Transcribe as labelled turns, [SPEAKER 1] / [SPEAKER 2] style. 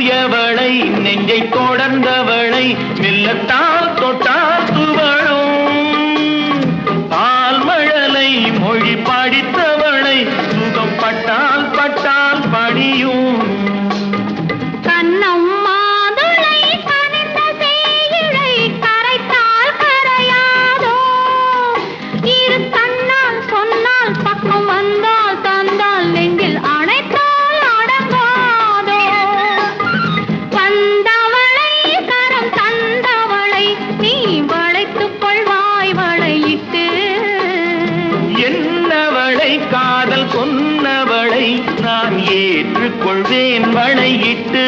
[SPEAKER 1] தூயவளை நெஞ்சை தொடர்ந்தவளை மெல்லத்தால் தொட்டால் துவழும் பால்மழலை மொழி படித்தவளை சுகம் பட்டால் பட்டால் படியும் காதல் சொன்னவளை நான் ஏற்றுக்கொள்வேன் வளையிட்டு